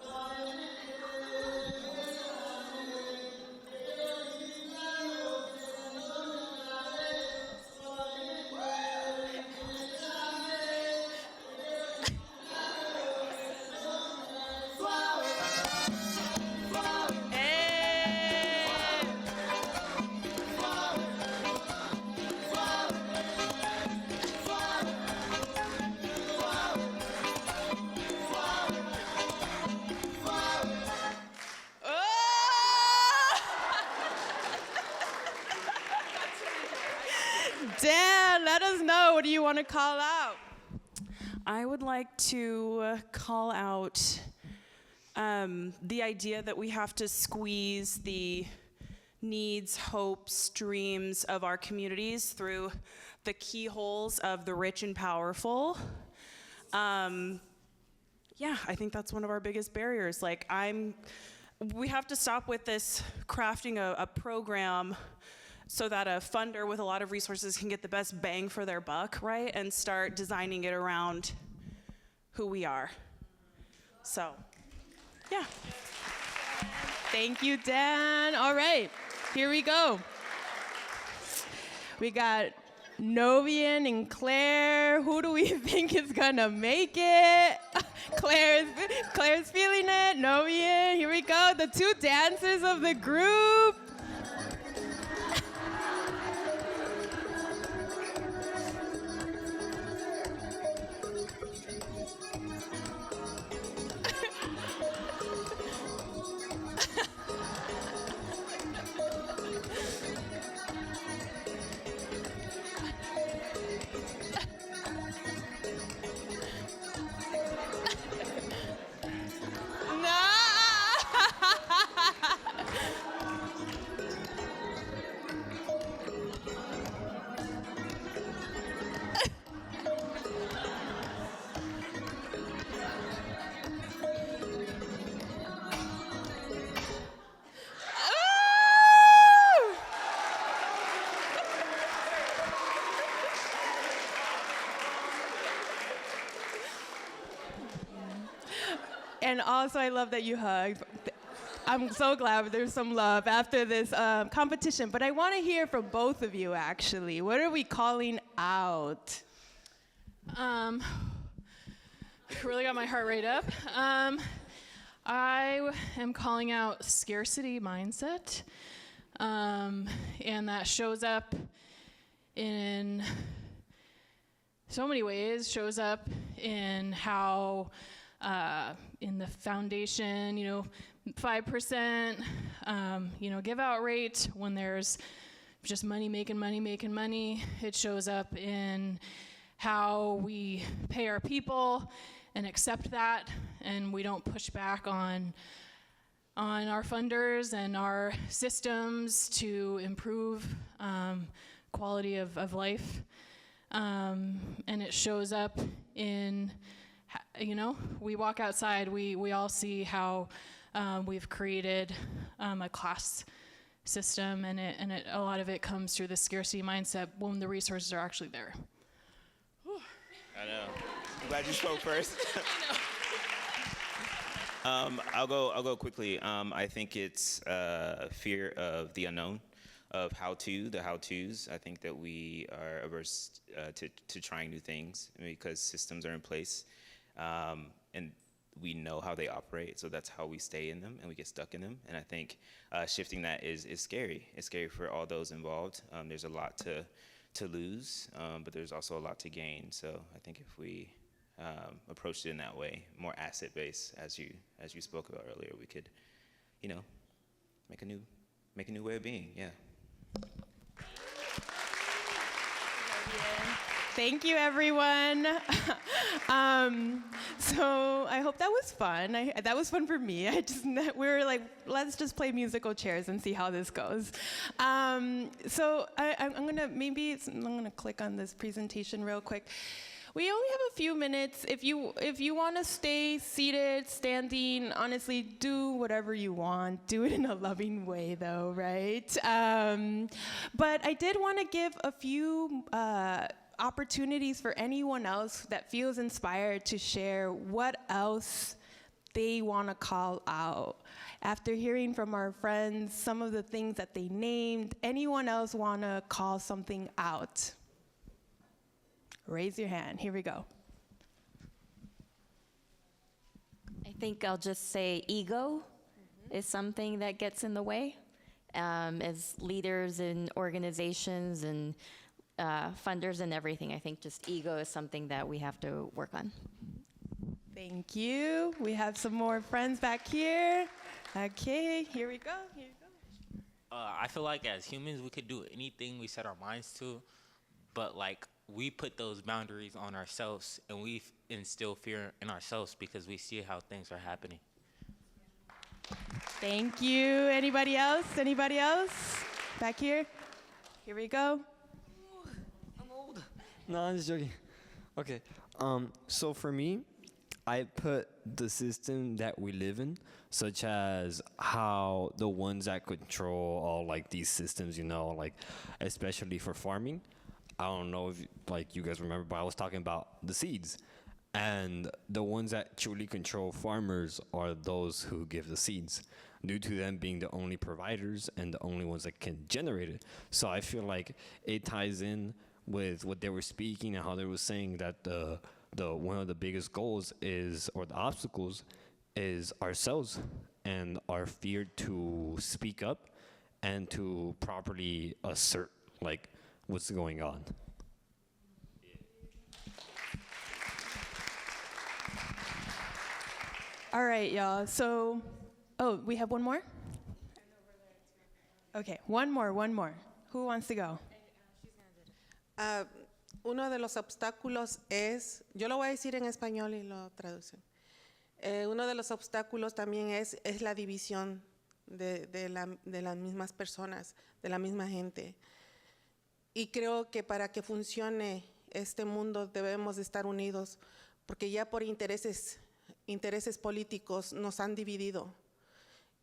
Dan, let us know. What do you want to call out? I would like to call out the idea that we have to squeeze the needs, hopes, dreams of our communities through the keyholes of the rich and powerful. Yeah, I think that's one of our biggest barriers. We have to stop with this crafting a program so that a funder with a lot of resources can get the best bang for their buck, right? And start designing it around who we are. So, yeah. Thank you, Dan. All right, here we go. We got Novian and Claire. Who do we think is gonna make it? Claire's feeling it. Novian, here we go. The two dancers of the group. And also, I love that you hugged. I'm so glad there's some love after this competition. But I want to hear from both of you, actually. What are we calling out? Really got my heart rate up. I am calling out scarcity mindset. And that shows up in so many ways. Shows up in how, in the foundation, 5%, give out rate when there's just making money. It shows up in how we pay our people and accept that, and we don't push back on our funders and our systems to improve quality of life. And it shows up in, we walk outside, we all see how we've created a class system, and a lot of it comes through the scarcity mindset when the resources are actually there. I know. I'm glad you spoke first. I'll go quickly. I think it's fear of the unknown, of the how-tos. I think that we are averse to trying new things because systems are in place, and we know how they operate, so that's how we stay in them and we get stuck in them. And I think shifting that is scary. It's scary for all those involved. There's a lot to lose, but there's also a lot to gain. So I think if we approached it in that way, more asset-based, as you spoke about earlier, we could, make a new way of being. Yeah. Thank you, everyone. So I hope that was fun. That was fun for me. We were like, let's just play musical chairs and see how this goes. So I'm gonna click on this presentation real quick. We only have a few minutes. If you want to stay seated, standing, honestly, do whatever you want. Do it in a loving way, though, right? But I did want to give a few opportunities for anyone else that feels inspired to share what else they want to call out. After hearing from our friends, some of the things that they named, anyone else want to call something out? Raise your hand. Here we go. I think I'll just say ego is something that gets in the way. As leaders in organizations and funders and everything, I think just ego is something that we have to work on. Thank you. We have some more friends back here. Okay, here we go. I feel like as humans, we could do anything we set our minds to, but we put those boundaries on ourselves, and we instill fear in ourselves because we see how things are happening. Thank you. Anybody else? Back here? Here we go. I'm old. No, I'm just joking. Okay. So for me, I put the system that we live in, such as how the ones that control all these systems, especially for farming. I don't know if you guys remember, but I was talking about the seeds. And the ones that truly control farmers are those who give the seeds, due to them being the only providers and the only ones that can generate it. So I feel like it ties in with what they were speaking and how they were saying that the one of the biggest goals or the obstacles is ourselves and our fear to speak up and to properly assert what's going on. All right, y'all. So, we have one more? Okay, one more. Who wants to go? Uno de los obstáculos es, yo lo voy a decir en español y lo traducen. Uno de los obstáculos también es la división de las mismas personas, de la misma gente. Y creo que para que funcione este mundo debemos de estar unidos, porque ya por intereses políticos nos han dividido.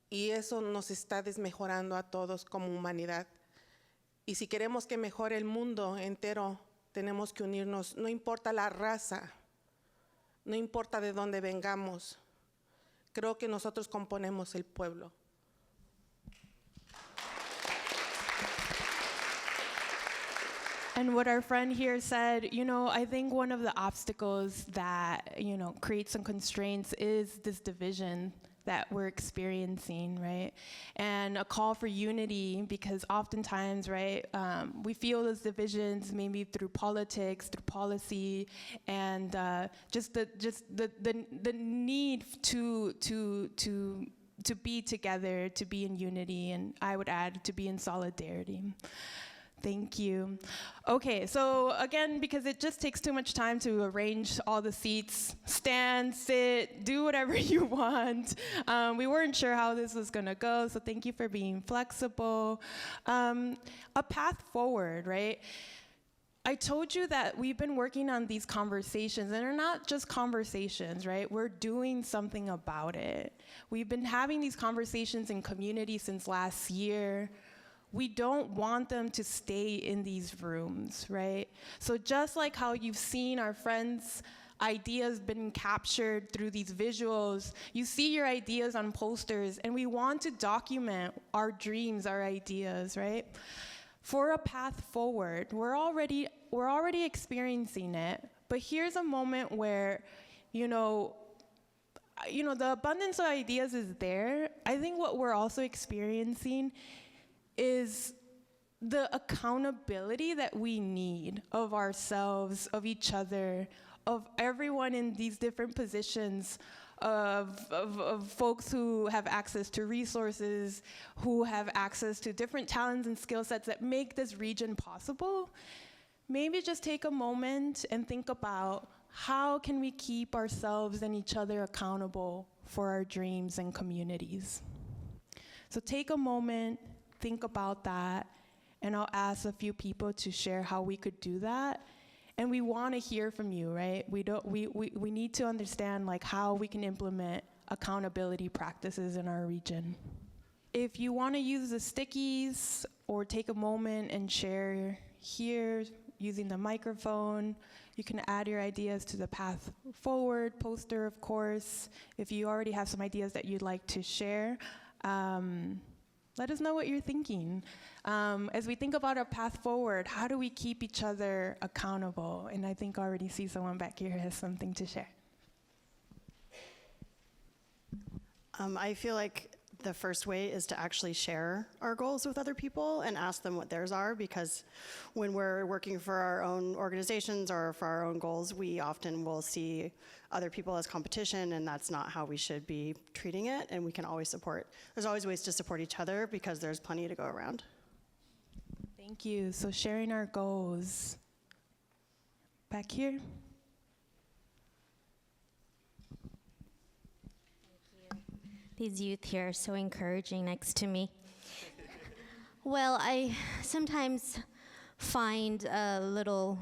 Y eso nos está desmejorando a todos como humanidad. Y si queremos que mejore el mundo entero, tenemos que unirnos, no importa la raza, no importa de dónde vengamos. Creo que nosotros componemos el pueblo. And what our friend here said, I think one of the obstacles that, creates some constraints is this division that we're experiencing, right? And a call for unity, because oftentimes, right, we feel those divisions maybe through politics, through policy, and just the need to be together, to be in unity, and I would add to be in solidarity. Thank you. Okay, so again, because it just takes too much time to arrange all the seats, stand, sit, do whatever you want. We weren't sure how this was gonna go, so thank you for being flexible. A path forward, right? I told you that we've been working on these conversations, and they're not just conversations, right? We're doing something about it. We've been having these conversations in community since last year. We don't want them to stay in these rooms, right? So just like how you've seen our friends' ideas been captured through these visuals, you see your ideas on posters, and we want to document our dreams, our ideas, right? For a path forward, we're already experiencing it, but here's a moment where, the abundance of ideas is there. I think what we're also experiencing is the accountability that we need of ourselves, of each other, of everyone in these different positions, of folks who have access to resources, who have access to different talents and skill sets that make this region possible. Maybe just take a moment and think about how can we keep ourselves and each other accountable for our dreams and communities. So take a moment, think about that, and I'll ask a few people to share how we could do that. And we want to hear from you, right? We need to understand like how we can implement accountability practices in our region. If you want to use the stickies or take a moment and share here using the microphone, you can add your ideas to the Path Forward poster, of course. If you already have some ideas that you'd like to share, let us know what you're thinking. As we think about our path forward, how do we keep each other accountable? And I think I already see someone back here has something to share. I feel like the first way is to actually share our goals with other people and ask them what theirs are, because when we're working for our own organizations or for our own goals, we often will see other people as competition, and that's not how we should be treating it, and we can always support. There's always ways to support each other because there's plenty to go around. Thank you. So sharing our goals. Back here. These youth here are so encouraging next to me. Well, I sometimes find a little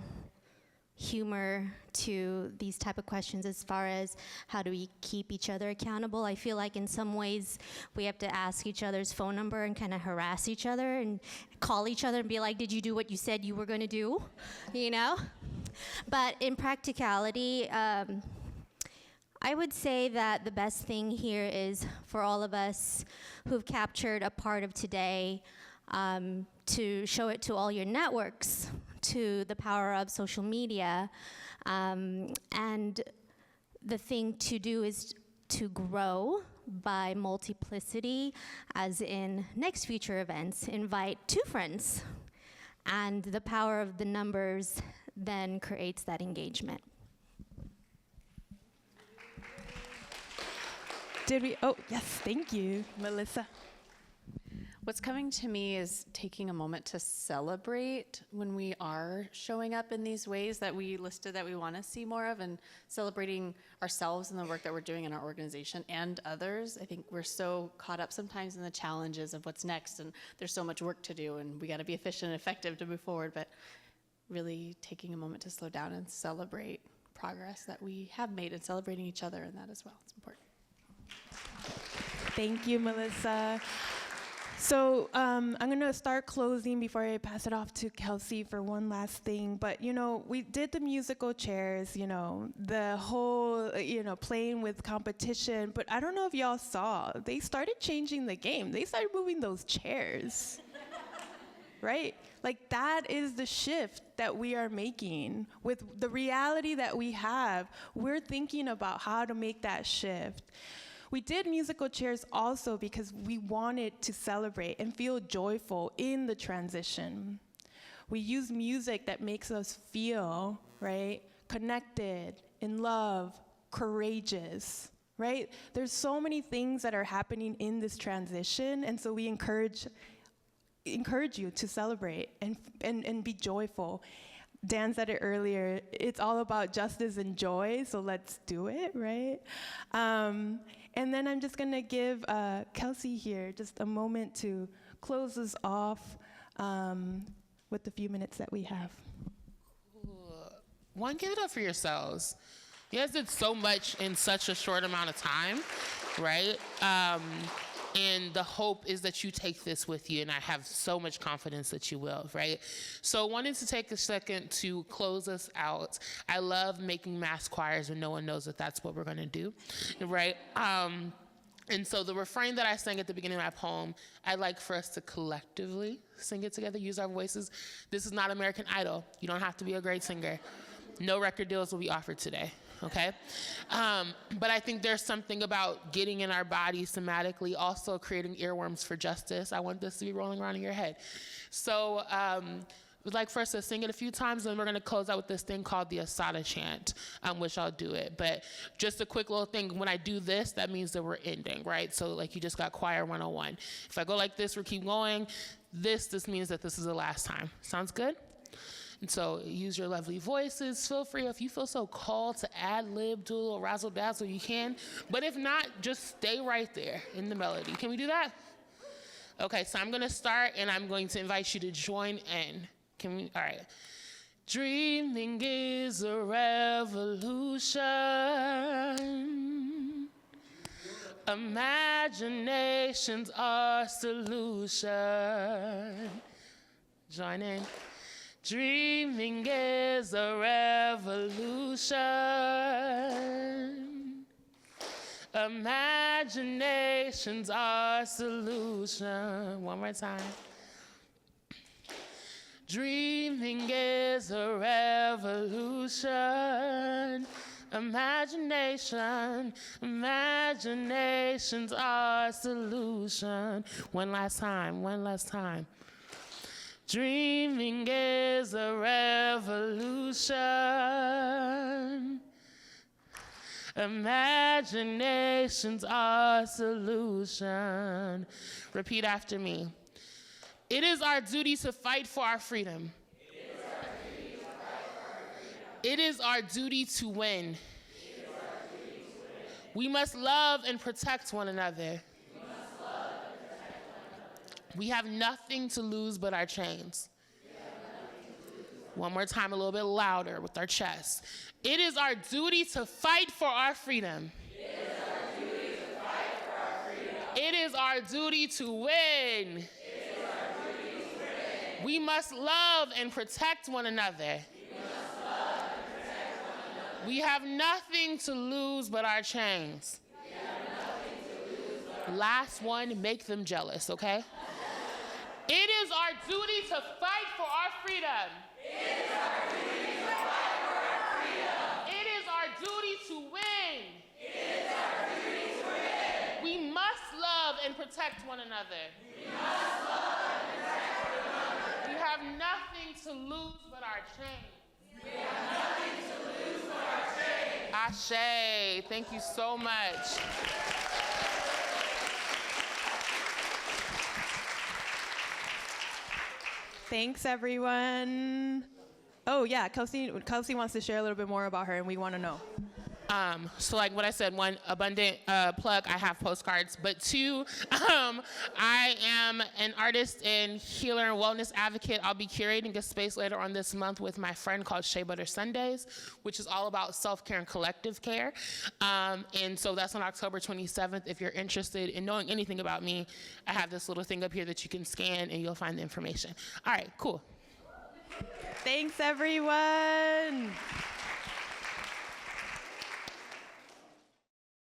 humor to these type of questions as far as how do we keep each other accountable. I feel like in some ways we have to ask each other's phone number and kind of harass each other and call each other and be like, did you do what you said you were going to do? But in practicality, I would say that the best thing here is for all of us who've captured a part of today to show it to all your networks, to the power of social media. And the thing to do is to grow by multiplicity, as in next future events, invite 2 friends. And the power of the numbers then creates that engagement. Oh, yes, thank you, Melissa. What's coming to me is taking a moment to celebrate when we are showing up in these ways that we listed that we want to see more of, and celebrating ourselves and the work that we're doing in our organization and others. I think we're so caught up sometimes in the challenges of what's next, and there's so much work to do, and we got to be efficient and effective to move forward, but really taking a moment to slow down and celebrate progress that we have made and celebrating each other in that as well. It's important. Thank you, Melissa. So I'm going to start closing before I pass it off to Kelsey for one last thing. But, we did the musical chairs, the whole, playing with competition. But I don't know if y'all saw, they started changing the game. They started moving those chairs, right? Like, that is the shift that we are making. With the reality that we have, we're thinking about how to make that shift. We did musical chairs also because we wanted to celebrate and feel joyful in the transition. We use music that makes us feel, right, connected, in love, courageous, right? There's so many things that are happening in this transition, and so we encourage you to celebrate and be joyful. Dan said it earlier, it's all about justice and joy, so let's do it, right? And then I'm just gonna give Kelsey here just a moment to close us off with the few minutes that we have. One, give it up for yourselves. You guys did so much in such a short amount of time, right? And the hope is that you take this with you, and I have so much confidence that you will, right? So I wanted to take a second to close us out. I love making mass choirs when no one knows that that's what we're gonna do, right? And so the refrain that I sang at the beginning of my poem, I'd like for us to collectively sing it together, use our voices. This is not American Idol. You don't have to be a great singer. No record deals will be offered today, okay? But I think there's something about getting in our bodies somatically, also creating earworms for justice. I want this to be rolling around in your head. So we'd like for us to sing it a few times, and we're gonna close out with this thing called the Asada chant, which I'll do it. But just a quick little thing, when I do this, that means that we're ending, right? So like you just got choir 101. If I go like this, we keep going. This means that this is the last time. Sounds good? And so use your lovely voices. Feel free, if you feel so called to ad-lib, do a little razzle-dazzle, you can. But if not, just stay right there in the melody. Can we do that? Okay, so I'm gonna start, and I'm going to invite you to join in. Can we? All right. Dreaming is a revolution. Imaginations are solution. Join in. Dreaming is a revolution. Imaginations are solution. One more time. Dreaming is a revolution. Imaginations are solution. One last time. Dreaming is a revolution. Imaginations are solution. Repeat after me. It is our duty to fight for our freedom. It is our duty to win. We must love and protect one another. We have nothing to lose but our chains. One more time, a little bit louder with our chest. It is our duty to fight for our freedom. It is our duty to win. We must love and protect one another. We have nothing to lose but our chains. Last one, make them jealous, okay? It is our duty to fight for our freedom. It is our duty to fight for our freedom. It is our duty to win. It is our duty to win. We must love and protect one another. We must love and protect one another. We have nothing to lose but our chains. We have nothing to lose but our chains. Ashe, thank you so much. Thanks, everyone. Oh, yeah, Kelsey wants to share a little bit more about her, and we want to know. So like what I said, one, abundant plug, I have postcards, but two, I am an artist and healer and wellness advocate. I'll be curating a space later on this month with my friend called Shea Butter Sundays, which is all about self-care and collective care. And so that's on October 27th. If you're interested in knowing anything about me, I have this little thing up here that you can scan and you'll find the information. All right, cool. Thanks, everyone.